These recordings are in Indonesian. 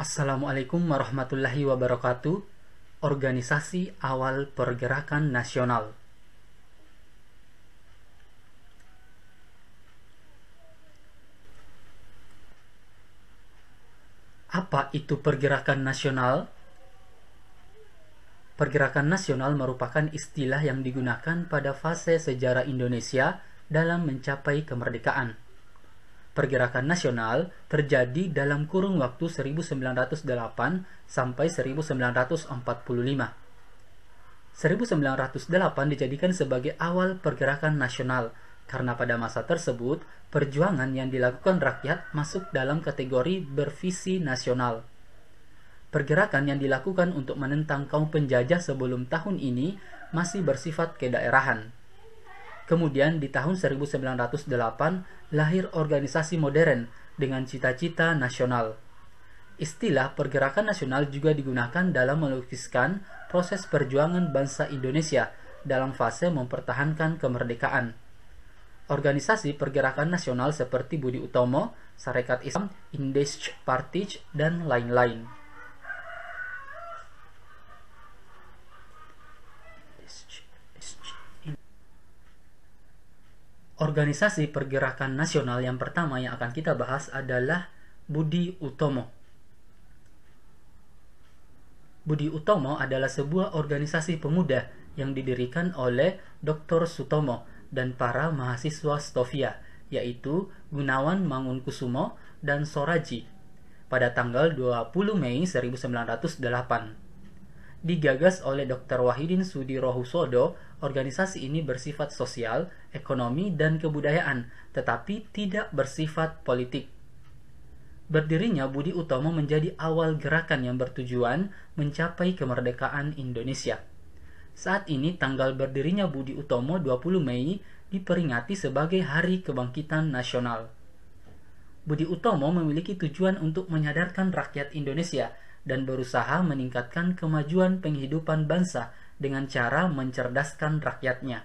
Assalamualaikum warahmatullahi wabarakatuh. Organisasi awal pergerakan nasional. Apa itu pergerakan nasional? Pergerakan nasional merupakan istilah yang digunakan pada fase sejarah Indonesia dalam mencapai kemerdekaan. Pergerakan nasional terjadi dalam kurun waktu 1908 sampai 1945. 1908 dijadikan sebagai awal pergerakan nasional karena pada masa tersebut perjuangan yang dilakukan rakyat masuk dalam kategori bervisi nasional. Pergerakan yang dilakukan untuk menentang kaum penjajah sebelum tahun ini masih bersifat kedaerahan. Kemudian di tahun 1908 lahir organisasi modern dengan cita-cita nasional. Istilah pergerakan nasional juga digunakan dalam melukiskan proses perjuangan bangsa Indonesia dalam fase mempertahankan kemerdekaan. Organisasi pergerakan nasional seperti Budi Utomo, Sarekat Islam, Indische Partij, dan lain-lain. Organisasi pergerakan nasional yang pertama yang akan kita bahas adalah Budi Utomo. Budi Utomo adalah sebuah organisasi pemuda yang didirikan oleh Dr. Sutomo dan para mahasiswa Stovia, yaitu Gunawan Mangunkusumo dan Soraji, pada tanggal 20 Mei 1908. Digagas oleh Dr. Wahidin Sudirohusodo, organisasi ini bersifat sosial, ekonomi, dan kebudayaan, tetapi tidak bersifat politik. Berdirinya Budi Utomo menjadi awal gerakan yang bertujuan mencapai kemerdekaan Indonesia. Saat ini tanggal berdirinya Budi Utomo 20 Mei diperingati sebagai Hari Kebangkitan Nasional. Budi Utomo memiliki tujuan untuk menyadarkan rakyat Indonesia dan berusaha meningkatkan kemajuan penghidupan bangsa dengan cara mencerdaskan rakyatnya.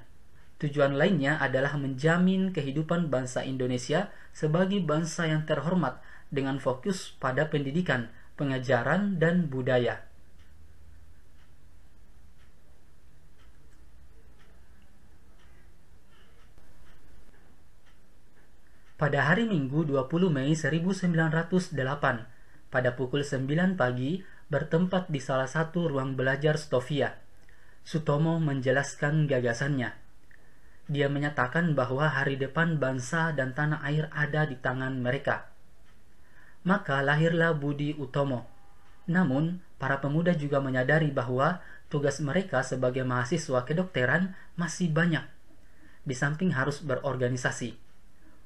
Tujuan lainnya adalah menjamin kehidupan bangsa Indonesia sebagai bangsa yang terhormat dengan fokus pada pendidikan, pengajaran, dan budaya. Pada hari Minggu 20 Mei 1908, pada pukul 9 pagi, bertempat di salah satu ruang belajar Stovia, Sutomo menjelaskan gagasannya. Dia menyatakan bahwa hari depan bangsa dan tanah air ada di tangan mereka. Maka lahirlah Budi Utomo. Namun, para pemuda juga menyadari bahwa tugas mereka sebagai mahasiswa kedokteran masih banyak, di samping harus berorganisasi.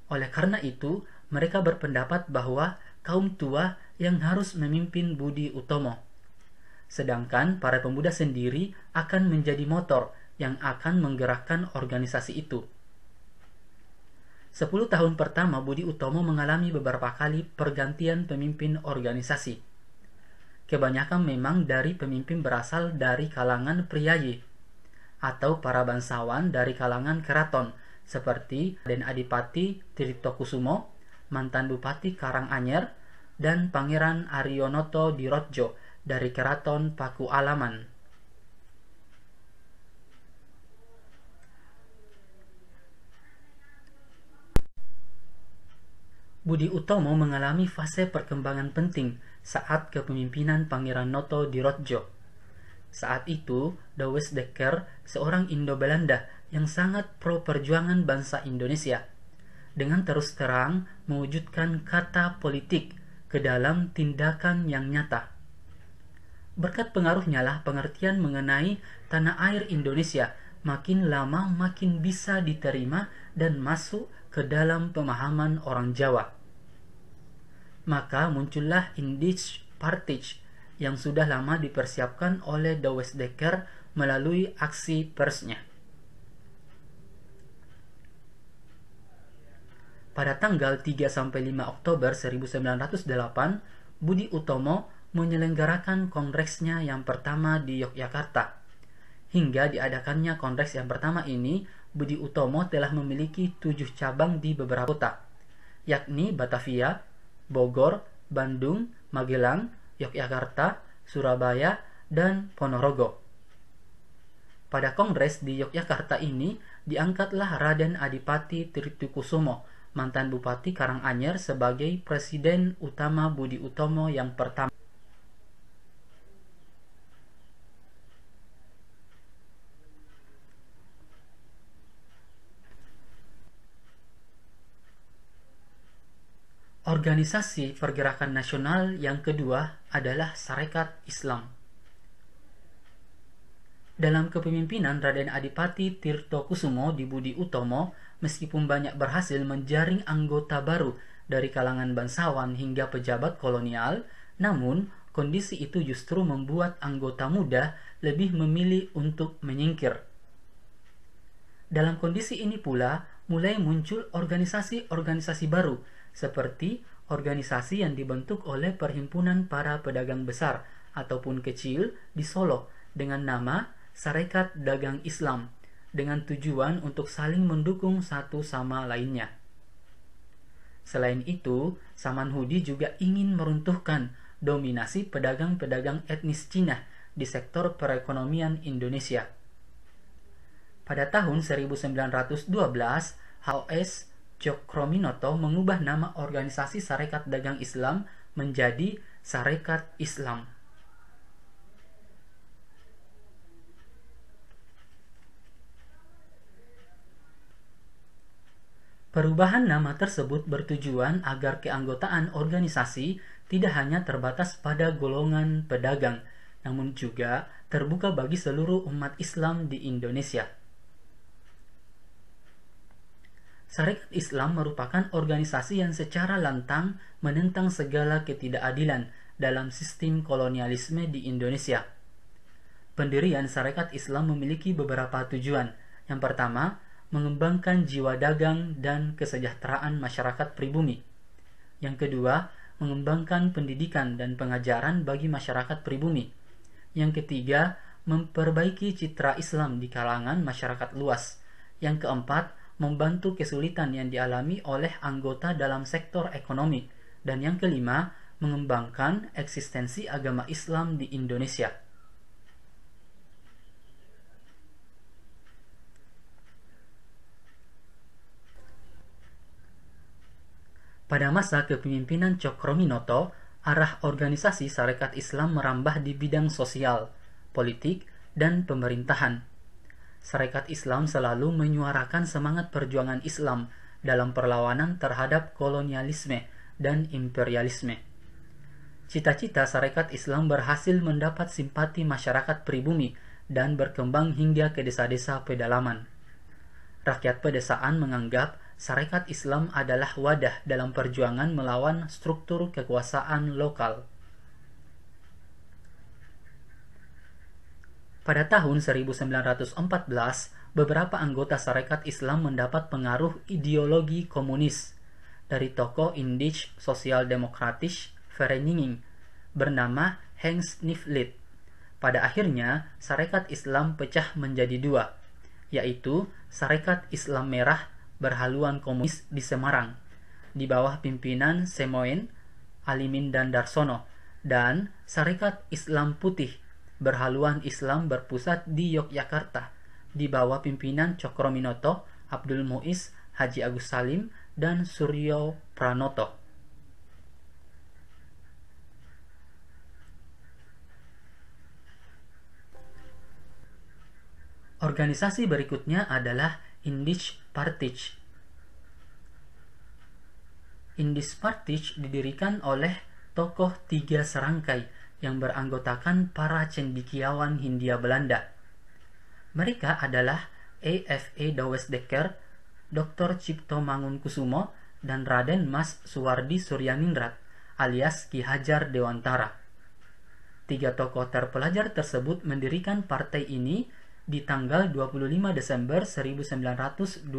Oleh karena itu, mereka berpendapat bahwa kaum tua yang harus memimpin Budi Utomo. Sedangkan para pemuda sendiri akan menjadi motor yang akan menggerakkan organisasi itu. 10 tahun pertama Budi Utomo mengalami beberapa kali pergantian pemimpin organisasi. Kebanyakan memang dari pemimpin berasal dari kalangan priayi atau para bangsawan dari kalangan keraton seperti Raden Adipati Tirtokusumo, mantan Bupati Karanganyar, dan Pangeran Aryonoto Dirodjo dari Keraton Pakualaman. Budi Utomo mengalami fase perkembangan penting saat kepemimpinan Pangeran Noto Dirodjo. Saat itu, Douwes Dekker, seorang Indo-Belanda yang sangat pro perjuangan bangsa Indonesia, dengan terus terang mewujudkan kata politik ke dalam tindakan yang nyata. Berkat pengaruhnya lah pengertian mengenai tanah air Indonesia makin lama makin bisa diterima dan masuk ke dalam pemahaman orang Jawa. Maka muncullah Indische Partij yang sudah lama dipersiapkan oleh Douwes Dekker melalui aksi persnya. Pada tanggal 3-5 Oktober 1908, Budi Utomo menyelenggarakan kongresnya yang pertama di Yogyakarta. Hingga diadakannya kongres yang pertama ini, Budi Utomo telah memiliki 7 cabang di beberapa kota, yakni Batavia, Bogor, Bandung, Magelang, Yogyakarta, Surabaya, dan Ponorogo. Pada kongres di Yogyakarta ini, diangkatlah Raden Adipati Tirtokusumo, mantan Bupati Karanganyar, sebagai Presiden Utama Budi Utomo yang pertama. Organisasi pergerakan nasional yang kedua adalah Sarekat Islam. Dalam kepemimpinan Raden Adipati Tirtokusumo di Budi Utomo, meskipun banyak berhasil menjaring anggota baru dari kalangan bangsawan hingga pejabat kolonial, namun kondisi itu justru membuat anggota muda lebih memilih untuk menyingkir. Dalam kondisi ini pula, mulai muncul organisasi-organisasi baru, seperti organisasi yang dibentuk oleh Perhimpunan Para Pedagang Besar ataupun Kecil di Solo dengan nama Sarekat Dagang Islam, dengan tujuan untuk saling mendukung satu sama lainnya. Selain itu, Samanhudi juga ingin meruntuhkan dominasi pedagang-pedagang etnis Cina di sektor perekonomian Indonesia. Pada tahun 1912, H.O.S. Cokroaminoto mengubah nama organisasi Sarekat Dagang Islam menjadi Sarekat Islam. Perubahan nama tersebut bertujuan agar keanggotaan organisasi tidak hanya terbatas pada golongan pedagang, namun juga terbuka bagi seluruh umat Islam di Indonesia. Sarekat Islam merupakan organisasi yang secara lantang menentang segala ketidakadilan dalam sistem kolonialisme di Indonesia. Pendirian Sarekat Islam memiliki beberapa tujuan. Yang pertama, mengembangkan jiwa dagang dan kesejahteraan masyarakat pribumi. Yang kedua, mengembangkan pendidikan dan pengajaran bagi masyarakat pribumi. Yang ketiga, memperbaiki citra Islam di kalangan masyarakat luas. Yang keempat, membantu kesulitan yang dialami oleh anggota dalam sektor ekonomi. Dan yang kelima, mengembangkan eksistensi agama Islam di Indonesia. Pada masa kepemimpinan Cokroaminoto, arah organisasi Sarekat Islam merambah di bidang sosial, politik, dan pemerintahan. Sarekat Islam selalu menyuarakan semangat perjuangan Islam dalam perlawanan terhadap kolonialisme dan imperialisme. Cita-cita Sarekat Islam berhasil mendapat simpati masyarakat pribumi dan berkembang hingga ke desa-desa pedalaman. Rakyat pedesaan menganggap Sarekat Islam adalah wadah dalam perjuangan melawan struktur kekuasaan lokal. Pada tahun 1914, beberapa anggota Sarekat Islam mendapat pengaruh ideologi komunis dari tokoh Indisch Sosial-Demokratisch Vereniging bernama Heinz Niflit. Pada akhirnya, Sarekat Islam pecah menjadi dua, yaitu Sarekat Islam Merah berhaluan komunis di Semarang, di bawah pimpinan Semoen, Alimin dan Darsono, dan Sarekat Islam Putih berhaluan Islam berpusat di Yogyakarta, di bawah pimpinan Cokroaminoto, Abdul Muiz, Haji Agus Salim, dan Suryo Pranoto. Organisasi berikutnya adalah Indisch Partij. Indisch Partij didirikan oleh tokoh tiga serangkai yang beranggotakan para cendekiawan Hindia Belanda. Mereka adalah E.F.E. Douwes Dekker, Dr. Cipto Mangunkusumo, dan Raden Mas Suwardi Suryaningrat alias Ki Hajar Dewantara. Tiga tokoh terpelajar tersebut mendirikan partai ini di tanggal 25 Desember 1912.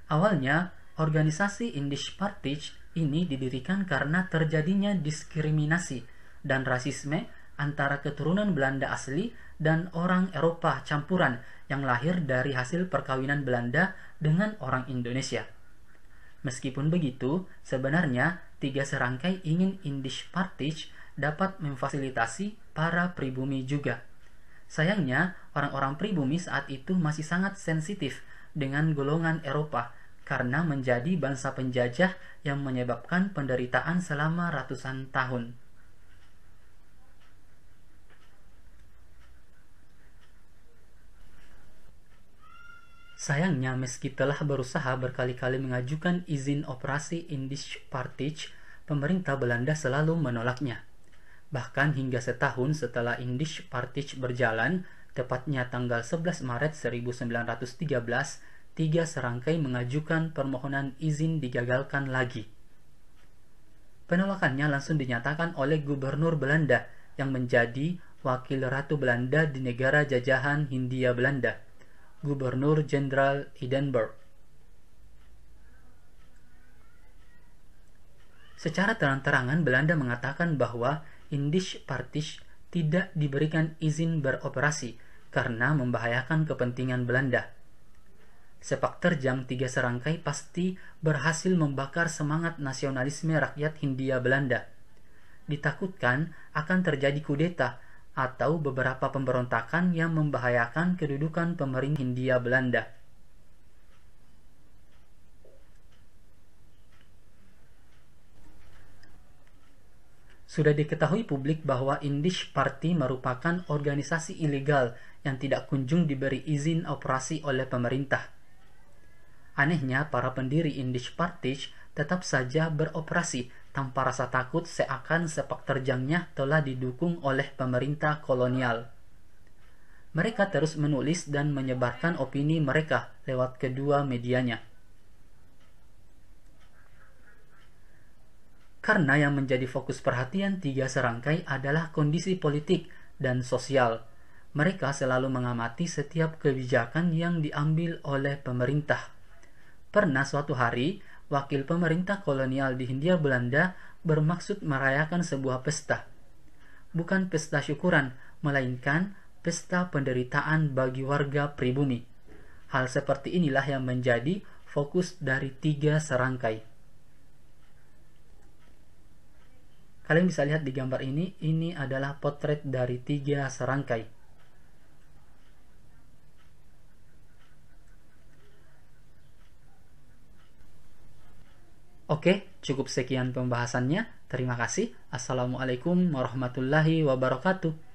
Awalnya, organisasi Indisch Partij ini didirikan karena terjadinya diskriminasi dan rasisme antara keturunan Belanda asli dan orang Eropa campuran yang lahir dari hasil perkawinan Belanda dengan orang Indonesia. Meskipun begitu, sebenarnya tiga serangkai ingin Indisch Partij dapat memfasilitasi para pribumi juga. Sayangnya, orang-orang pribumi saat itu masih sangat sensitif dengan golongan Eropa karena menjadi bangsa penjajah yang menyebabkan penderitaan selama ratusan tahun. Sayangnya, meski telah berusaha berkali-kali mengajukan izin operasi Indisch Partij, pemerintah Belanda selalu menolaknya. Bahkan hingga setahun setelah Indisch Partij berjalan, tepatnya tanggal 11 Maret 1913, tiga serangkai mengajukan permohonan izin digagalkan lagi. Penolakannya langsung dinyatakan oleh gubernur Belanda yang menjadi wakil Ratu Belanda di negara jajahan Hindia Belanda, Gubernur Jenderal Edinburgh. Secara terang-terangan Belanda mengatakan bahwa Indisch Partij tidak diberikan izin beroperasi karena membahayakan kepentingan Belanda. Sepak terjang tiga serangkai pasti berhasil membakar semangat nasionalisme rakyat Hindia Belanda. Ditakutkan akan terjadi kudeta atau beberapa pemberontakan yang membahayakan kedudukan pemerintah Hindia Belanda. Sudah diketahui publik bahwa Indisch Partij merupakan organisasi ilegal yang tidak kunjung diberi izin operasi oleh pemerintah. Anehnya, para pendiri Indisch Partij tetap saja beroperasi tanpa rasa takut seakan sepak terjangnya telah didukung oleh pemerintah kolonial. Mereka terus menulis dan menyebarkan opini mereka lewat kedua medianya. Karena yang menjadi fokus perhatian tiga serangkai adalah kondisi politik dan sosial. Mereka selalu mengamati setiap kebijakan yang diambil oleh pemerintah. Pernah suatu hari, wakil pemerintah kolonial di Hindia Belanda bermaksud merayakan sebuah pesta. Bukan pesta syukuran, melainkan pesta penderitaan bagi warga pribumi. Hal seperti inilah yang menjadi fokus dari tiga serangkai. Kalian bisa lihat di gambar ini adalah potret dari tiga serangkai. Oke, cukup sekian pembahasannya. Terima kasih. Assalamualaikum warahmatullahi wabarakatuh.